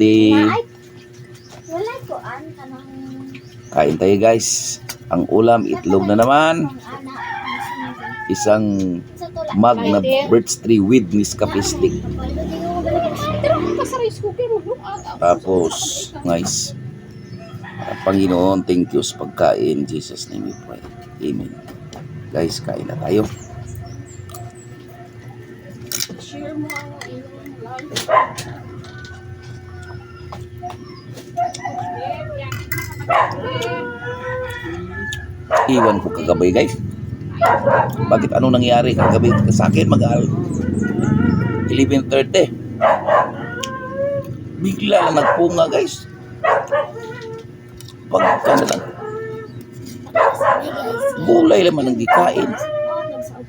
Di Wala ko an kanang kain tayo guys. Ang ulam itlog na naman. Isang mug na birch tree with Nescafe stick. Tapos guys, Panginoon, thank you sa pagkain. In Jesus name we pray. Amen. Guys, kain na tayo. share mo ang iyong life. Iwan ko kagabi guys. Bakit ano nangyari kagabi sa akin? 11:30. Bigla lang nagpunga guys. Pagka na lang. Gulay naman ang gikain.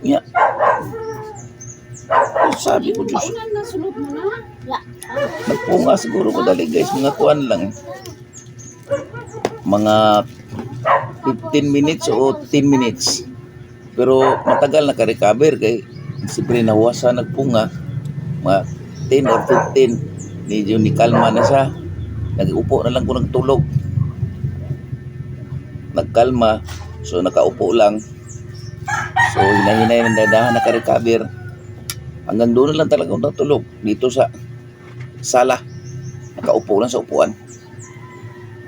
Yeah. Sabi ko, Diyos, Paunan na sulod mo na. nagpunga siguro ko dali guys. Mga kuwan lang. Mga 15 minutes o 10 minutes. Pero matagal naka-recover kay siyempre nahuwasan nagpunga. Mga 10 or 15. Medyo nikalma na siya. Nag-upo na lang ko nagtulog. Nagkalma. So nakaupo lang. So hinahinay ng dadahan naka-recover. Hanggang doon na lang talaga ako natulog. Dito sa sala. Nakaupo lang sa upuan.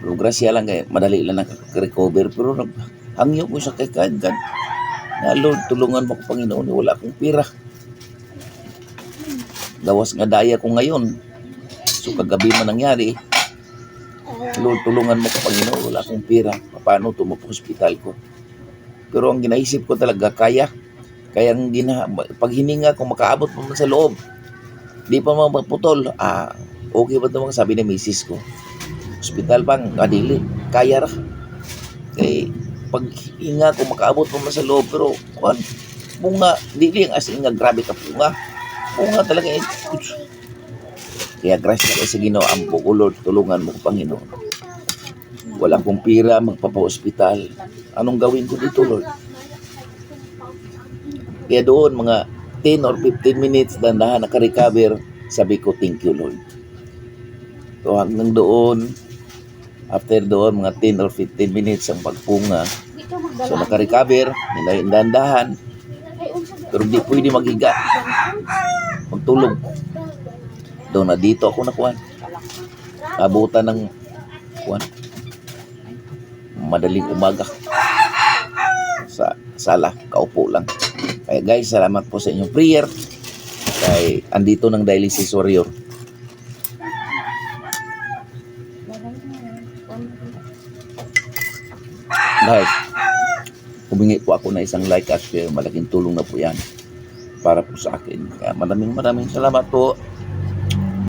Pero grasya lang kaya madali lang naka-recover. Pero hangyo ko sa kay kagad. Na Lord, tulungan mo ko Panginoon. Wala akong pira. Gawas nga daya ko ngayon. So kagabi man nangyari. Lord, tulungan mo ko Panginoon. Wala akong pira. Paano ito hospital ko? Pero ang ginaisip ko talaga, kaya ang pag hininga ko makaabot pa man sa loob. Di pa maputol. Okay ba ito mga sabi ni misis ko? Hospital pang kadili. Kaya ra. Kaya pag hinga ko makaabot pa man sa loob. Pero bunga, dili ang asin nga grabe ka bunga. Bunga talaga eh. Kaya grasya ka sa Ginoo, ampo ko Lord, tulungan mo ko Panginoon. Wala akong pira, magpapa-hospital. Anong gawin ko dito Lord? Kaya doon mga 10 or 15 minutes dandahan naka-recover, sabi ko thank you Lord. So hanggang doon, after doon mga 10 or 15 minutes ang pagpunga, so naka-recover, dandahan, pero di pwede maghiga, magtulog. Doon na dito ako nakuhan. Abutan ng madaling umaga sa sala, kaupo lang. Kaya guys, salamat po sa inyong prayer. Kaya andito ng dialysis warrior. Guys, humingi po ako na isang like at share. Malaking tulong na po yan para po sa akin. Kaya maraming salamat po.